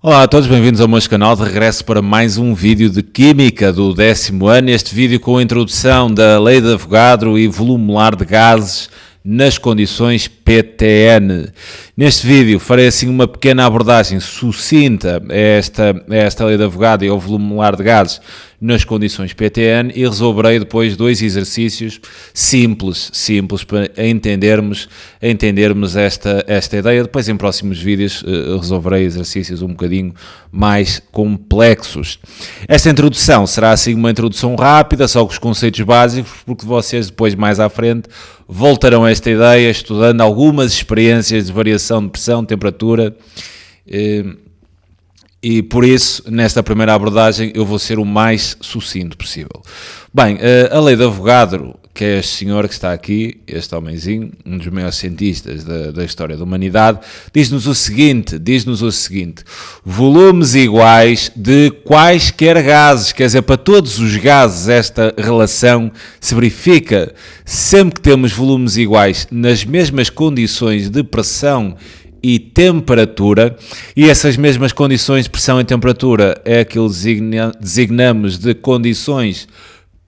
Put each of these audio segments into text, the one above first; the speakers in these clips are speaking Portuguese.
Olá a todos, bem-vindos ao meu canal, de regresso para mais um vídeo de Química do 10º ano, este vídeo com a introdução da Lei de Avogadro e volume molar de gases nas condições PTN. Neste vídeo farei assim uma pequena abordagem sucinta a esta Lei de Avogadro e ao volume molar de gases nas condições PTN e resolverei depois dois exercícios simples para entendermos esta ideia. Depois em próximos vídeos resolverei exercícios um bocadinho mais complexos. Esta introdução será assim uma introdução rápida, só com os conceitos básicos, porque vocês depois mais à frente voltarão a esta ideia estudando algumas experiências de variação de pressão, temperatura e por isso, nesta primeira abordagem, eu vou ser o mais sucinto possível. Bem, a Lei de Avogadro, que é este senhor que está aqui, este homenzinho, um dos maiores cientistas da história da humanidade, diz-nos o seguinte, volumes iguais de quaisquer gases, quer dizer, para todos os gases esta relação se verifica sempre que temos volumes iguais nas mesmas condições de pressão e temperatura, e essas mesmas condições de pressão e temperatura é aquilo que designamos de condições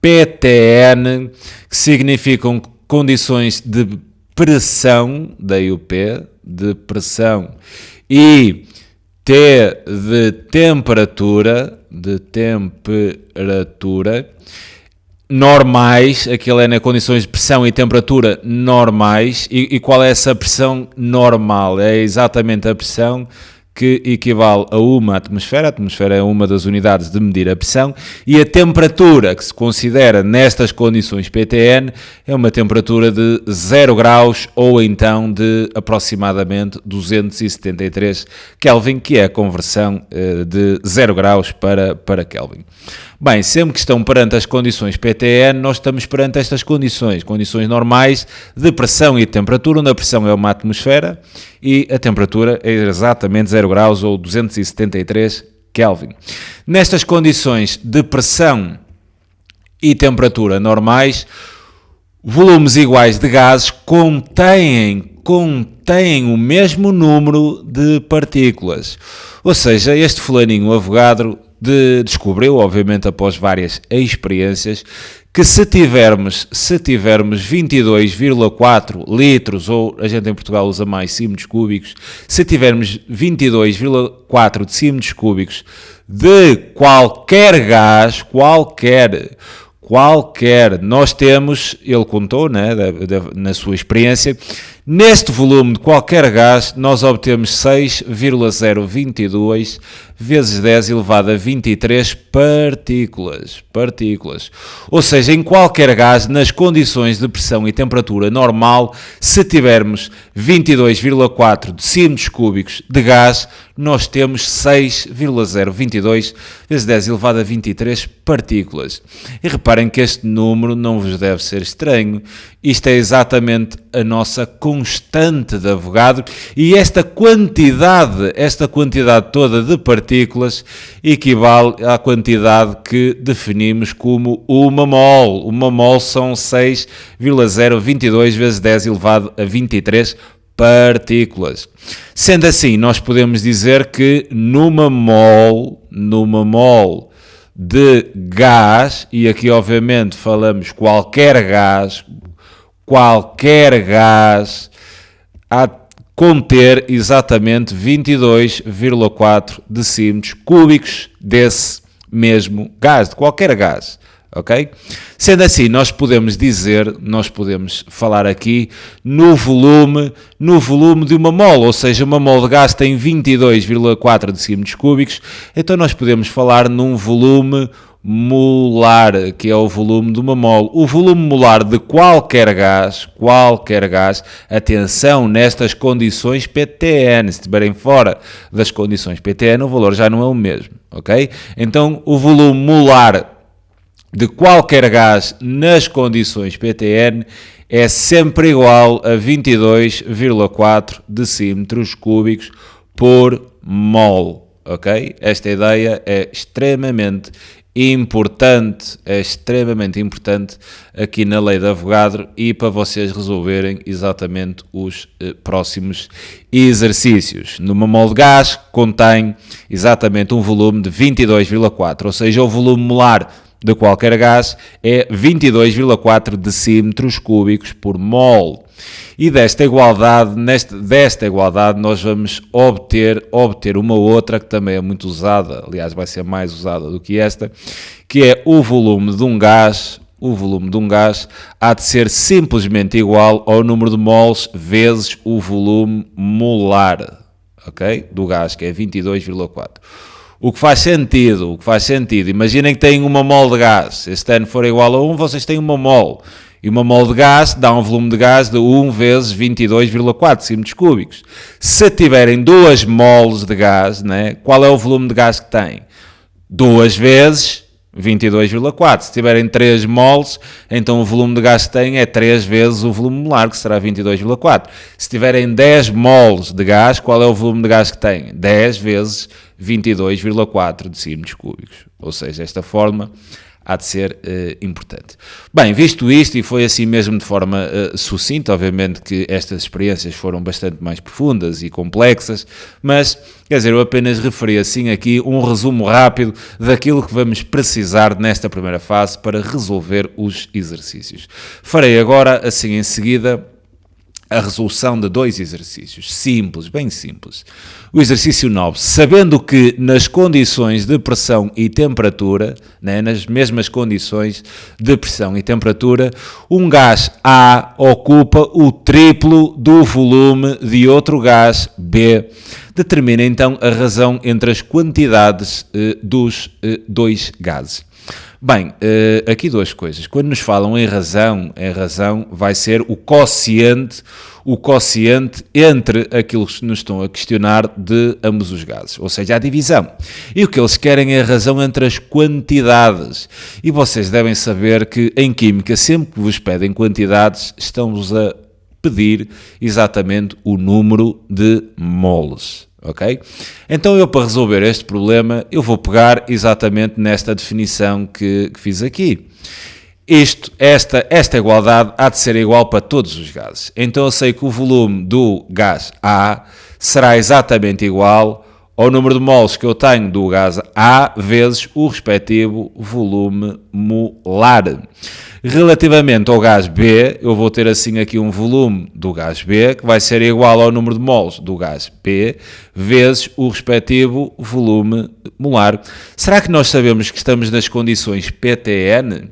PTN, que significam condições de pressão, daí o P, de pressão, e T de temperatura, normais, aquilo é nas condições de pressão e temperatura normais. E qual é essa pressão normal? É exatamente a pressão que equivale a uma atmosfera. A atmosfera é uma das unidades de medir a pressão, e a temperatura que se considera nestas condições PTN é uma temperatura de 0 graus ou então de aproximadamente 273 Kelvin, que é a conversão de 0 graus para Kelvin. Bem, sempre que estão perante as condições PTN, nós estamos perante estas condições normais de pressão e temperatura, onde a pressão é uma atmosfera e a temperatura é exatamente 0 graus ou 273 Kelvin. Nestas condições de pressão e temperatura normais, volumes iguais de gases contêm o mesmo número de partículas. Ou seja, este fulaninho Avogadro descobriu, obviamente após várias experiências, que se tivermos 22,4 litros, ou a gente em Portugal usa mais decímetros cúbicos, se tivermos 22,4 decímetros cúbicos de qualquer gás, nós temos, ele contou, né, na sua experiência, neste volume de qualquer gás, nós obtemos 6,022 vezes 10 elevado a 23 partículas. Ou seja, em qualquer gás, nas condições de pressão e temperatura normal, se tivermos 22,4 decímetros cúbicos de gás, nós temos 6,022 vezes 10 elevado a 23 partículas. E reparem que este número não vos deve ser estranho. Isto é exatamente a nossa constante de Avogadro, e esta quantidade toda de partículas equivale à quantidade que definimos como uma mol. Uma mol são 6,022 vezes 10 elevado a 23 partículas. Sendo assim, nós podemos dizer que numa mol de gás, e aqui obviamente falamos qualquer gás a conter exatamente 22,4 decímetros cúbicos desse mesmo gás, de qualquer gás, ok? Sendo assim, nós podemos falar aqui no volume de uma mol, ou seja, uma mol de gás tem 22,4 decímetros cúbicos, então nós podemos falar num volume molar, que é o volume de uma mol. O volume molar de qualquer gás, atenção, nestas condições PTN, se estiverem fora das condições PTN, o valor já não é o mesmo, ok? Então, o volume molar de qualquer gás nas condições PTN é sempre igual a 22,4 decímetros cúbicos por mol, ok? Esta ideia é extremamente importante, é extremamente importante aqui na lei de Avogadro e para vocês resolverem exatamente os próximos exercícios. Numa mol de gás contém exatamente um volume de 22,4, ou seja, o volume molar de qualquer gás é 22,4 decímetros cúbicos por mol. E desta igualdade nós vamos obter uma outra que também é muito usada, aliás vai ser mais usada do que esta, que é o volume de um gás. O volume de um gás há de ser simplesmente igual ao número de mols vezes o volume molar, ok? Do gás, que é 22,4. O que faz sentido, imaginem que têm uma mol de gás, se este ano for igual a 1, vocês têm uma mol. E uma mol de gás dá um volume de gás de 1 vezes 22,4 decímetros cúbicos. Se tiverem 2 mols de gás, né, qual é o volume de gás que tem? 2 vezes 22,4. Se tiverem 3 mols, então o volume de gás que têm é 3 vezes o volume molar, que será 22,4. Se tiverem 10 mols de gás, qual é o volume de gás que têm? 10 vezes 22,4 decímetros cúbicos. Ou seja, esta forma há de ser importante. Bem, visto isto, e foi assim mesmo de forma sucinta, obviamente que estas experiências foram bastante mais profundas e complexas, mas, quer dizer, eu apenas referi assim aqui um resumo rápido daquilo que vamos precisar nesta primeira fase para resolver os exercícios. Farei agora, assim em seguida, a resolução de 2 exercícios, simples, bem simples. O exercício 9, sabendo que nas condições de pressão e temperatura, né, nas mesmas condições de pressão e temperatura, um gás A ocupa o triplo do volume de outro gás B. Determina então a razão entre as quantidades dos 2 gases. Bem, aqui 2 coisas. Quando nos falam em razão vai ser o quociente entre aquilo que nos estão a questionar de ambos os gases, ou seja, a divisão. E o que eles querem é a razão entre as quantidades. E vocês devem saber que em química, sempre que vos pedem quantidades, estão-vos a pedir exatamente o número de moles. Ok? Então eu, para resolver este problema, eu vou pegar exatamente nesta definição que fiz aqui. Esta igualdade há de ser igual para todos os gases. Então eu sei que o volume do gás A será exatamente igual ao número de mols que eu tenho do gás A vezes o respectivo volume molar. Relativamente ao gás B, eu vou ter assim aqui um volume do gás B que vai ser igual ao número de mols do gás B vezes o respectivo volume molar. Será que nós sabemos que estamos nas condições PTN?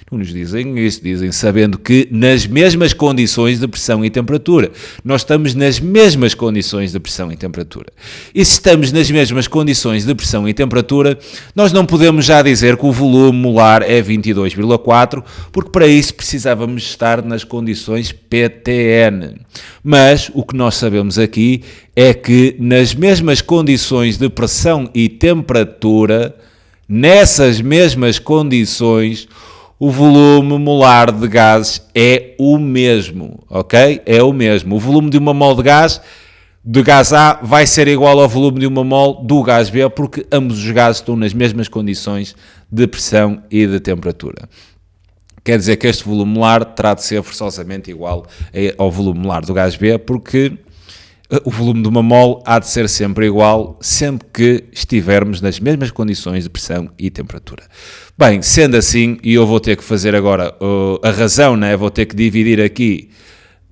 Não nos dizem isso, dizem sabendo que nas mesmas condições de pressão e temperatura. Nós estamos nas mesmas condições de pressão e temperatura. E se estamos nas mesmas condições de pressão e temperatura, nós não podemos já dizer que o volume molar é 22,4, porque para isso precisávamos estar nas condições PTN. Mas o que nós sabemos aqui é que nas mesmas condições de pressão e temperatura, nessas mesmas condições, o volume molar de gases é o mesmo, ok? É o mesmo. O volume de uma mol de gás A vai ser igual ao volume de uma mol do gás B, porque ambos os gases estão nas mesmas condições de pressão e de temperatura. Quer dizer que este volume molar terá de ser forçosamente igual ao volume molar do gás B, porque o volume de uma mol há de ser sempre igual, sempre que estivermos nas mesmas condições de pressão e temperatura. Bem, sendo assim, e eu vou ter que fazer agora a razão, né? Vou ter que dividir aqui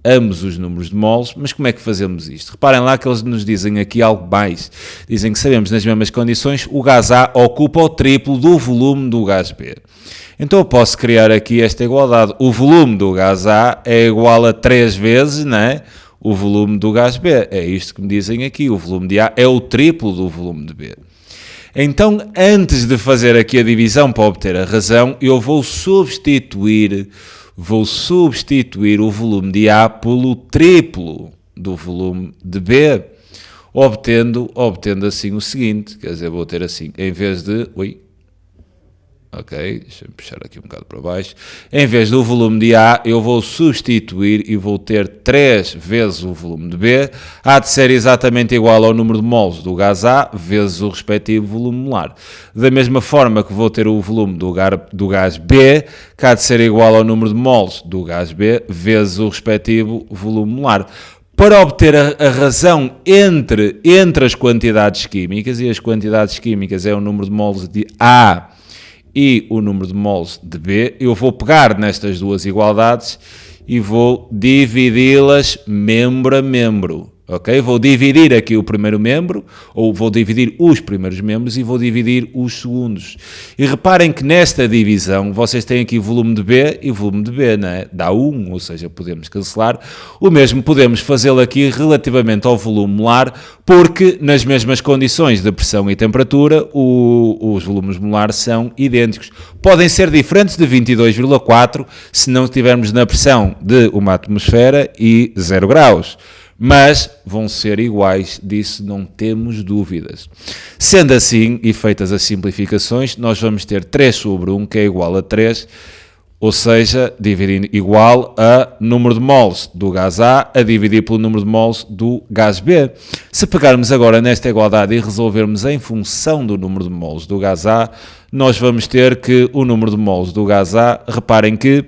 ambos os números de mols, mas como é que fazemos isto? Reparem lá que eles nos dizem aqui algo mais. Dizem que sabemos nas mesmas condições, o gás A ocupa o triplo do volume do gás B. Então eu posso criar aqui esta igualdade. O volume do gás A é igual a 3 vezes, né, o volume do gás B. É isto que me dizem aqui. O volume de A é o triplo do volume de B. Então, antes de fazer aqui a divisão para obter a razão, eu vou substituir o volume de A pelo triplo do volume de B, obtendo assim o seguinte, quer dizer, vou ter assim, em vez de... Ok, deixa-me puxar aqui um bocado para baixo. Em vez do volume de A, eu vou substituir e vou ter 3 vezes o volume de B. Há de ser exatamente igual ao número de moles do gás A vezes o respectivo volume molar. Da mesma forma que vou ter o volume do gás B, que há de ser igual ao número de moles do gás B vezes o respectivo volume molar. Para obter a razão entre as quantidades químicas, e as quantidades químicas é o número de moles de A e o número de moles de B, eu vou pegar nestas duas igualdades e vou dividi-las membro a membro. Ok? Vou dividir aqui o primeiro membro, ou vou dividir os primeiros membros e vou dividir os segundos. E reparem que nesta divisão vocês têm aqui volume de B e volume de B, não é? Dá 1, ou seja, podemos cancelar. O mesmo podemos fazê-lo aqui relativamente ao volume molar, porque nas mesmas condições de pressão e temperatura, os volumes molares são idênticos. Podem ser diferentes de 22,4 se não estivermos na pressão de uma atmosfera e 0 graus. Mas vão ser iguais, disso não temos dúvidas. Sendo assim, e feitas as simplificações, nós vamos ter 3 sobre 1, que é igual a 3, ou seja, dividindo igual a número de moles do gás A a dividir pelo número de moles do gás B. Se pegarmos agora nesta igualdade e resolvermos em função do número de moles do gás A, nós vamos ter que o número de moles do gás A, reparem que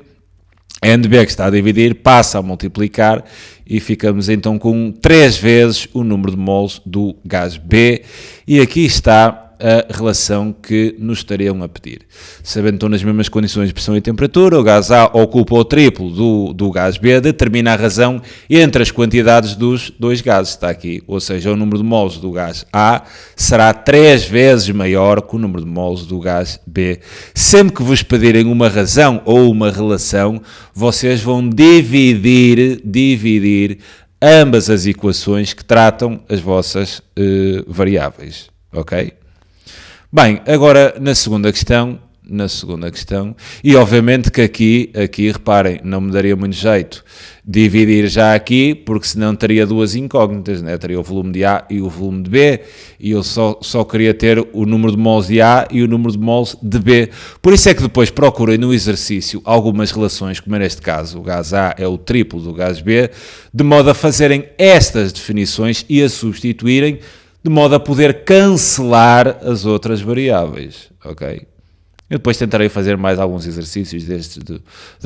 N B que está a dividir, passa a multiplicar e ficamos então com 3 vezes o número de moles do gás B. E aqui está a relação que nos estariam a pedir. Sabendo que estão nas mesmas condições de pressão e temperatura, o gás A ocupa o triplo do gás B, determina a razão entre as quantidades dos dois gases. Está aqui, ou seja, o número de moles do gás A será 3 vezes maior que o número de moles do gás B. Sempre que vos pedirem uma razão ou uma relação, vocês vão dividir ambas as equações que tratam as vossas variáveis. Ok? Bem, agora na segunda questão, e obviamente que aqui reparem, não me daria muito jeito dividir já aqui, porque senão teria duas incógnitas, né? Teria o volume de A e o volume de B, e eu só queria ter o número de moles de A e o número de moles de B. Por isso é que depois procurei no exercício algumas relações, como neste caso, o gás A é o triplo do gás B, de modo a fazerem estas definições e a substituírem, de modo a poder cancelar as outras variáveis, ok? Eu depois tentarei fazer mais alguns exercícios destes de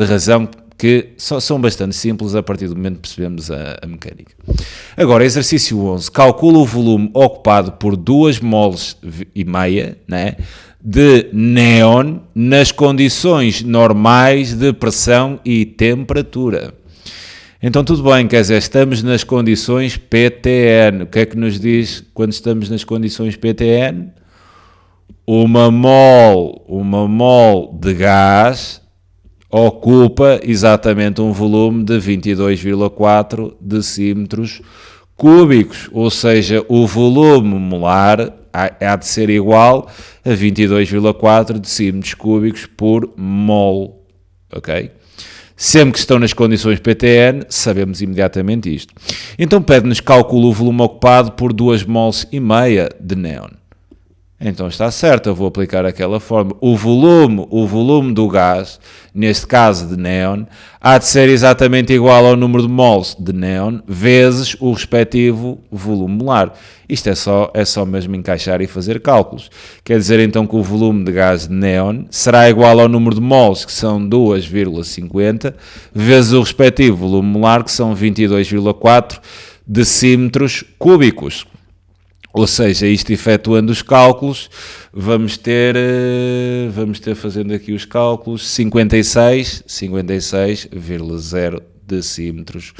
razão, que são bastante simples a partir do momento que percebemos a mecânica. Agora, exercício 11. Calcula o volume ocupado por 2 moles e meia, né, de néon nas condições normais de pressão e temperatura. Então tudo bem, quer dizer, estamos nas condições PTN. O que é que nos diz quando estamos nas condições PTN? Uma mole de gás ocupa exatamente um volume de 22,4 decímetros cúbicos, ou seja, o volume molar há de ser igual a 22,4 decímetros cúbicos por mole, ok? Sempre que estão nas condições PTN, sabemos imediatamente isto. Então pede-nos cálculo o volume ocupado por 2 moles e meia de néon. Então está certo, eu vou aplicar aquela forma. O volume do gás, neste caso de néon, há de ser exatamente igual ao número de moles de néon vezes o respectivo volume molar. Isto é só mesmo encaixar e fazer cálculos. Quer dizer então que o volume de gás de néon será igual ao número de moles, que são 2,50, vezes o respectivo volume molar, que são 22,4 decímetros cúbicos. Ou seja, isto efetuando os cálculos, vamos ter fazendo aqui os cálculos, 56,0 decímetros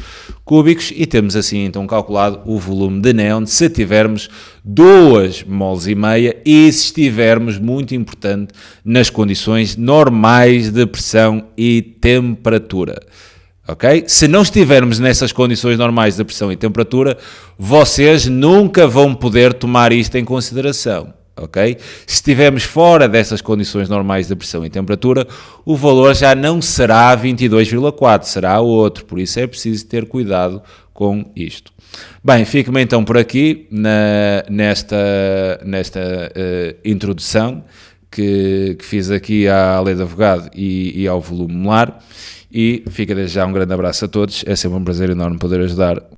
cúbicos, e temos assim então calculado o volume de néon se tivermos 2 moles e meia e se estivermos, muito importante, nas condições normais de pressão e temperatura. Okay? Se não estivermos nessas condições normais de pressão e temperatura, vocês nunca vão poder tomar isto em consideração. Okay? Se estivermos fora dessas condições normais de pressão e temperatura, o valor já não será 22,4, será outro. Por isso é preciso ter cuidado com isto. Bem, fico-me então por aqui nesta introdução, que fiz aqui à Lei de Advogado e ao Volume Molar. E fica desde já um grande abraço a todos, é sempre um prazer enorme poder ajudar